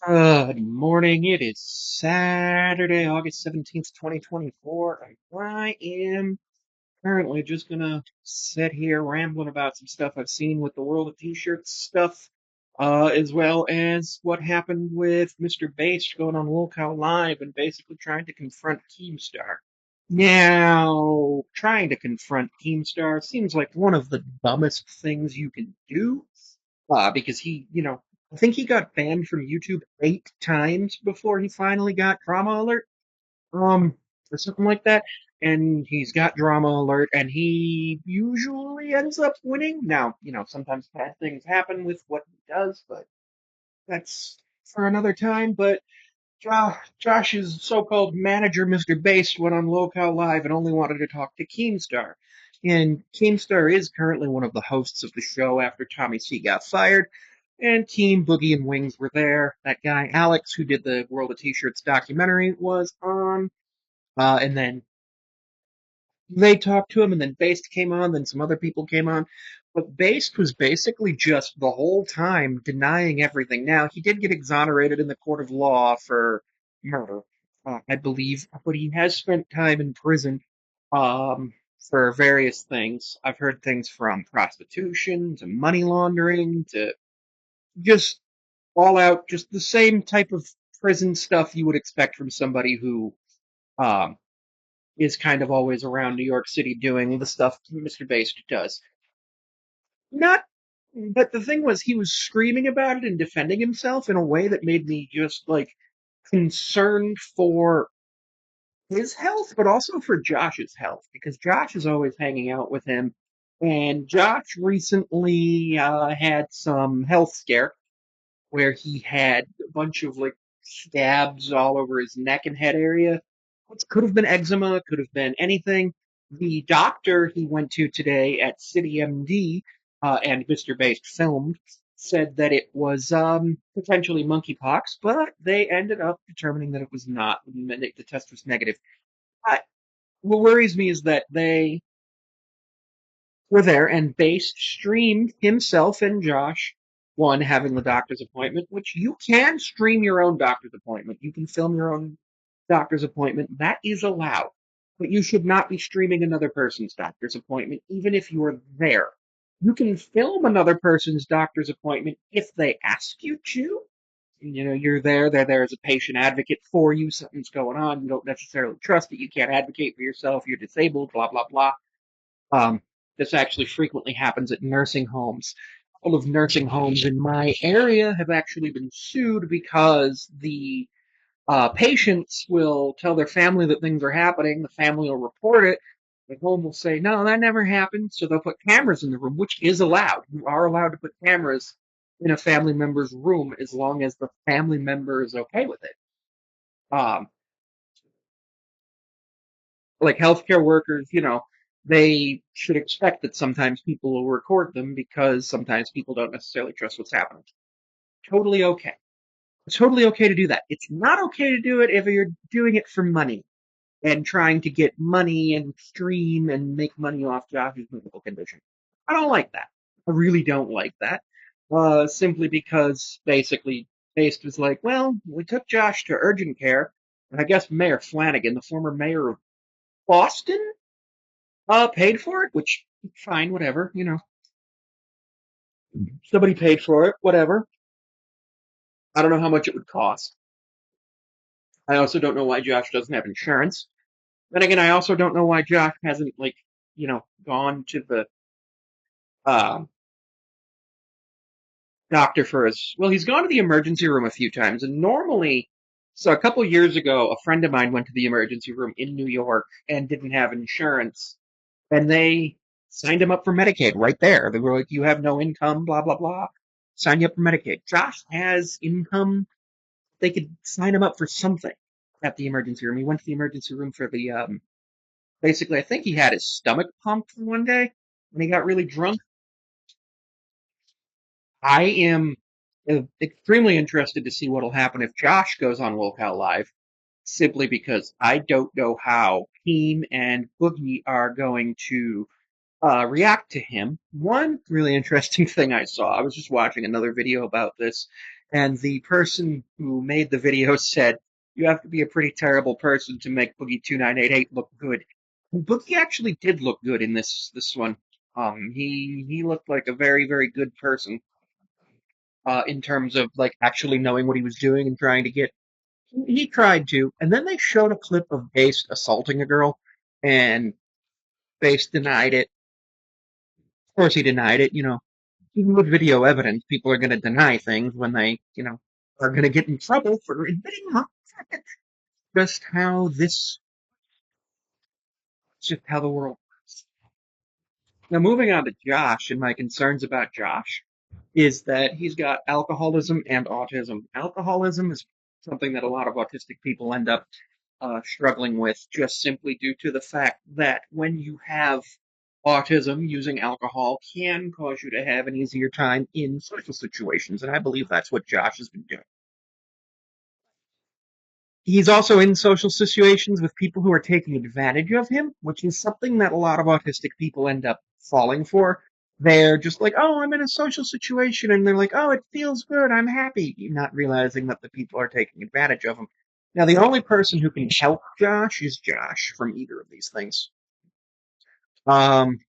Good morning. It is Saturday, August 17th, 2024, and I am currently just gonna sit here rambling about some stuff I've seen with the World of T-Shirts stuff, as well as what happened with Mr. Bass going on Lolcow Live and basically trying to confront Keemstar. Now, trying to confront Keemstar seems like one of the dumbest things you can do, because I think he got banned from YouTube 8 times before he finally got Drama Alert, or something like that. And he's got Drama Alert, and he usually ends up winning. Now, sometimes bad things happen with what he does, but that's for another time. But Josh's so-called manager, Mr. Bass, went on Locale Live and only wanted to talk to Keemstar. And Keemstar is currently one of the hosts of the show after Tommy C got fired. And Team Boogie and Wings were there. That guy, Alex, who did the World of T-Shirts documentary, was on. And then they talked to him, and then Based came on, then some other people came on. But Based was basically just the whole time denying everything. Now, he did get exonerated in the court of law for murder, I believe, but he has spent time in prison for various things. I've heard things from prostitution to money laundering to just all out, just the same type of prison stuff you would expect from somebody who um, is kind of always around New York City doing the stuff Mr. Based does. Not, but the thing was, he was screaming about it and defending himself in a way that made me just like concerned for his health, but also for Josh's health, because Josh is always hanging out with him. And Josh recently had some health scare where he had a bunch of like scabs all over his neck and head area, which could have been eczema, could have been anything. The doctor he went to today at City MD, and Mr. Based filmed, said that it was potentially monkeypox, but they ended up determining that it was not. The test was negative. I, what worries me is that they were there and Based streamed himself and Josh, one having the doctor's appointment, which you can stream your own doctor's appointment. You can film your own doctor's appointment. That is allowed. But you should not be streaming another person's doctor's appointment, even if you are there. You can film another person's doctor's appointment if they ask you to. You're there, they're there as a patient advocate for you. Something's going on. You don't necessarily trust it. You can't advocate for yourself. You're disabled, blah, blah, blah. Um, this actually frequently happens at nursing homes. All of nursing homes in my area have actually been sued because the patients will tell their family that things are happening. The family will report it. The home will say, no, that never happened. So they'll put cameras in the room, which is allowed. You are allowed to put cameras in a family member's room as long as the family member is okay with it. Um, like healthcare workers, they should expect that sometimes people will record them because sometimes people don't necessarily trust what's happening. Totally okay. It's totally okay to do that. It's not okay to do it if you're doing it for money and trying to get money and stream and make money off Josh's medical condition. I don't like that. I really don't like that. Simply because basically Based was like, well, we took Josh to urgent care, and I guess Mayor Flanagan, the former mayor of Boston, paid for it, which fine, whatever, somebody paid for it, whatever. I don't know how much it would cost. I also don't know why Josh doesn't have insurance. Then again, I also don't know why Josh hasn't gone to the uh, doctor for his. Well, he's gone to the emergency room a few times, and normally, so a couple years ago, a friend of mine went to the emergency room in New York and didn't have insurance, and they signed him up for Medicaid right there. They were like, "You have no income, blah blah blah. Sign you up for Medicaid." Josh has income. They could sign him up for something at the emergency room. He went to the emergency room for the basically, I think he had his stomach pumped one day when he got really drunk. I am extremely interested to see what'll happen if Josh goes on Locale Live, simply because I don't know how Team and Boogie are going to react to him. One really interesting thing I saw, I was just watching another video about this, And the person who made the video said, "You have to be a pretty terrible person to make Boogie 2988 look good." And Boogie actually did look good in this one. He looked like a very very good person in terms of like actually knowing what he was doing and trying to get. He tried to, and then they showed a clip of Bass assaulting a girl, and Bass denied it. Of course, he denied it. Even with video evidence, people are going to deny things when they, are going to get in trouble for admitting them. Just how this, just how the world works. Now, moving on to Josh and my concerns about Josh is that he's got alcoholism and autism. Alcoholism is something that a lot of autistic people end up struggling with just simply due to the fact that when you have autism, using alcohol can cause you to have an easier time in social situations, and I believe that's what Josh has been doing. He's also in social situations with people who are taking advantage of him, which is something that a lot of autistic people end up falling for. They're just like, oh, I'm in a social situation, and they're like, oh, it feels good, I'm happy, not realizing that the people are taking advantage of him. Now, the only person who can help Josh is Josh from either of these things. Um,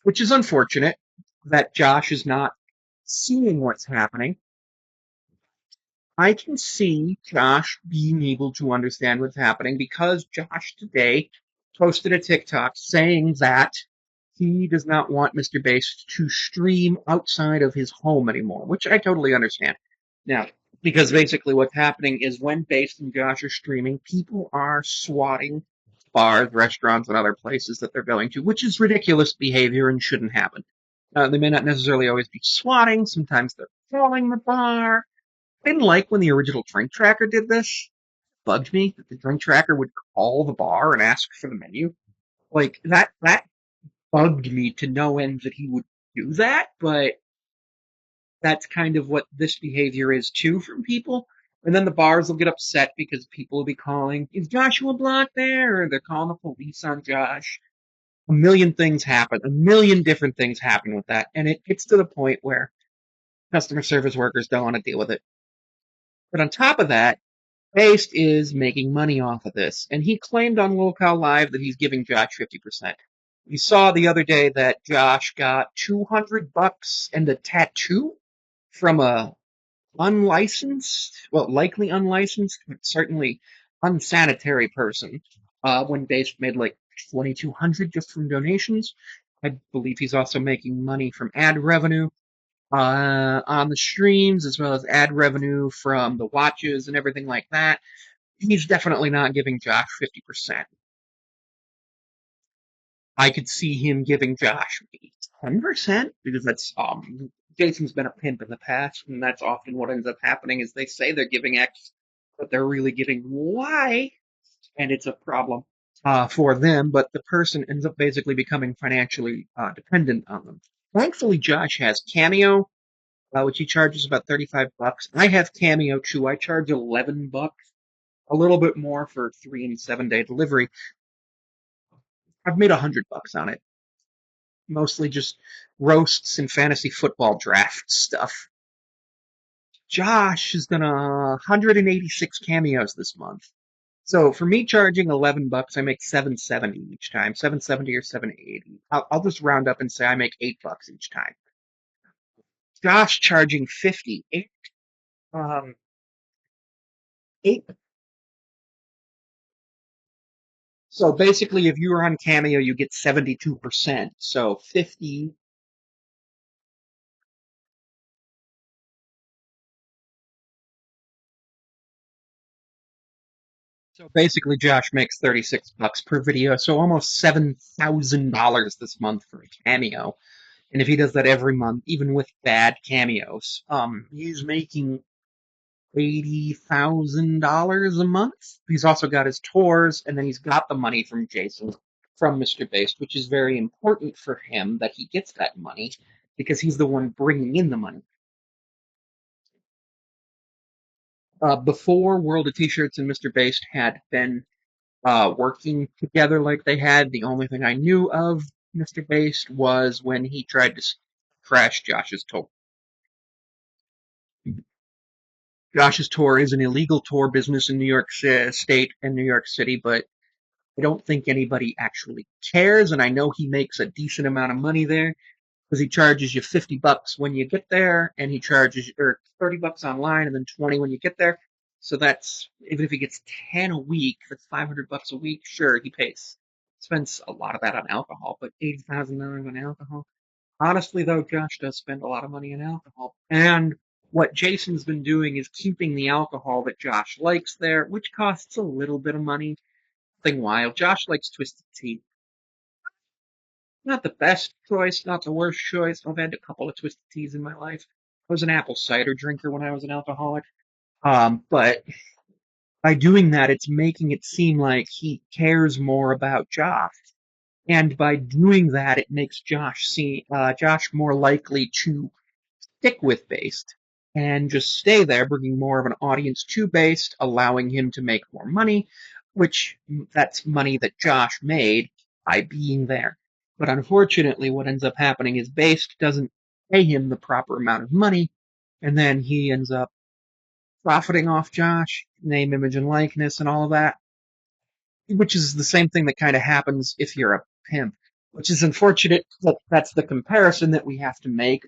which is unfortunate that Josh is not seeing what's happening. I can see Josh being able to understand what's happening because Josh today posted a TikTok saying that he does not want Mr. Bass to stream outside of his home anymore, which I totally understand. Now, because basically what's happening is when Bass and Josh are streaming, people are swatting bars, restaurants, and other places that they're going to, which is ridiculous behavior and shouldn't happen. They may not necessarily always be swatting. Sometimes they're calling the bar. I didn't like when the original Drink Tracker did this. Bugged me that the Drink Tracker would call the bar and ask for the menu. Like that bugged me to no end that he would do that, but that's kind of what this behavior is too from people. And then the bars will get upset because people will be calling, is Joshua Block there? Or they're calling the police on Josh. A million things happen. A million different things happen with that. And it gets to the point where customer service workers don't want to deal with it. But on top of that, Based is making money off of this, and he claimed on Locale Live that he's giving Josh 50%. We saw the other day that Josh got $200 and a tattoo from a unlicensed, well, likely unlicensed, but certainly unsanitary person. When Based made like 2,200 just from donations. I believe he's also making money from ad revenue on the streams, as well as ad revenue from the watches and everything like that. He's definitely not giving Josh 50%. I could see him giving Josh maybe 10% because that's Jason's been a pimp in the past, and that's often what ends up happening is they say they're giving X, but they're really giving Y, and it's a problem for them, but the person ends up basically becoming financially dependent on them. Thankfully, Josh has Cameo, which he charges about $35. I have Cameo too. I charge $11, a little bit more for 3 and 7 day delivery. I've made $100 on it, mostly just roasts and fantasy football draft stuff. Josh has done 186 cameos this month. So for me charging $11, I make 770 each time, 770 or 780. I'll just round up and say I make $8 each time. Josh charging 50, um, eight. So basically, if you are on Cameo, you get 72%. So 50. So basically, Josh makes $36 per video. So almost $7,000 this month for a cameo. And if he does that every month, even with bad cameos, he's making $80,000 a month. He's also got his tours, and then he's got the money from Jason, from Mr. Based, which is very important for him that he gets that money because he's the one bringing in the money. Before World of T-Shirts and Mr. Based had been working together like they had, the only thing I knew of Mr. Based was when he tried to crash Josh's tour. Josh's tour is an illegal tour business in New York State and New York City, but I don't think anybody actually cares, and I know he makes a decent amount of money there because he charges you $50 when you get there, and he charges or $30 online, and then 20 when you get there. So that's even if he gets 10 a week, that's $500 a week. Sure, he pays spends a lot of that on alcohol, but $80,000 on alcohol. Honestly, though, Josh does spend a lot of money on alcohol, and what Jason's been doing is keeping the alcohol that Josh likes there, which costs a little bit of money. Nothing wild. Josh likes twisted tea. Not the best choice, not the worst choice. I've had a couple of twisted teas in my life. I was an apple cider drinker when I was an alcoholic. But by doing that, it's making it seem like he cares more about Josh. And by doing that, it makes Josh more likely to stick with Based and just stay there, bringing more of an audience to Based, allowing him to make more money, which that's money that Josh made by being there. But unfortunately, what ends up happening is Based doesn't pay him the proper amount of money, and then he ends up profiting off Josh, name, image, and likeness, and all of that, which is the same thing that kind of happens if you're a pimp, which is unfortunate that that's the comparison that we have to make.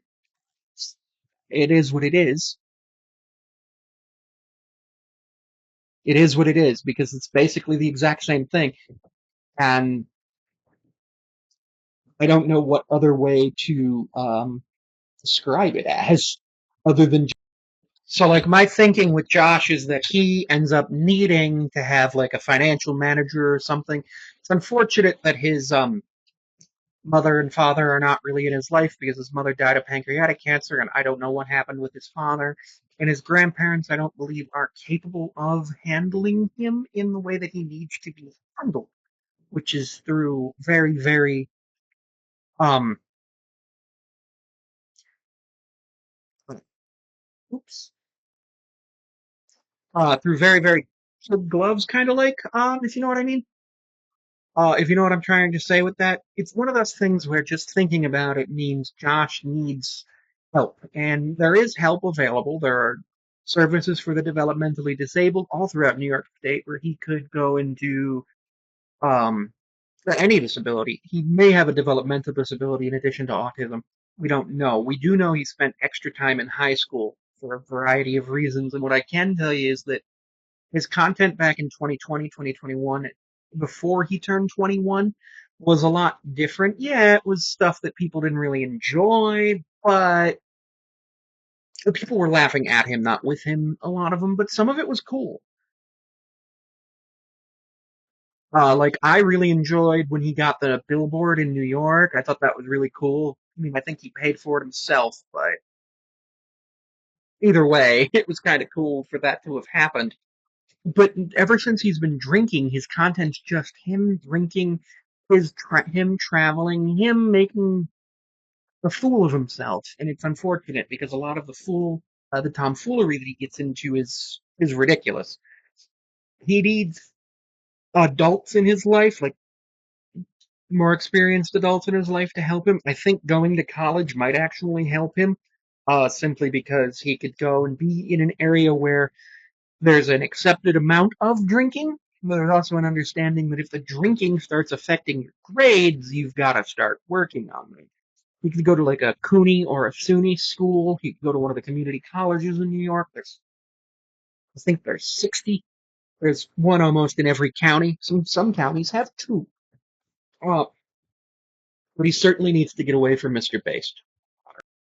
It is what it is. It is what it is because it's basically the exact same thing. And I don't know what other way to describe it as other than. So, like, my thinking with Josh is that he ends up needing to have, like, a financial manager or something. It's unfortunate that his mother and father are not really in his life because his mother died of pancreatic cancer, and I don't know what happened with his father. And his grandparents, I don't believe, are capable of handling him in the way that he needs to be handled, which is through very, very, um, oops, through very, very kid gloves, kind of like, if you know what I mean. If you know what I'm trying to say with that, it's one of those things where just thinking about it means Josh needs help. And there is help available. There are services for the developmentally disabled all throughout New York State where he could go and do um, for any disability. He may have a developmental disability in addition to autism. We don't know. We do know he spent extra time in high school for a variety of reasons. And what I can tell you is that his content back in 2020, 2021, before he turned 21, was a lot different. Yeah, it was stuff that people didn't really enjoy, but people were laughing at him, not with him, a lot of them, but some of it was cool. Like, I really enjoyed when he got the billboard in New York. I thought that was really cool. I mean, I think he paid for it himself, but either way, it was kind of cool for that to have happened. But ever since he's been drinking, his content's just him drinking, him traveling, him making a fool of himself, and it's unfortunate because a lot of the tomfoolery that he gets into is ridiculous. He needs adults in his life, like more experienced adults in his life, to help him. I think going to college might actually help him, simply because he could go and be in an area where there's an accepted amount of drinking. But there's also an understanding that if the drinking starts affecting your grades, you've got to start working on it. You could go to like a CUNY or a SUNY school. You could go to one of the community colleges in New York. I think there's 60. There's one almost in every county. Some counties have two. Uh, but he certainly needs to get away from Mr. Based.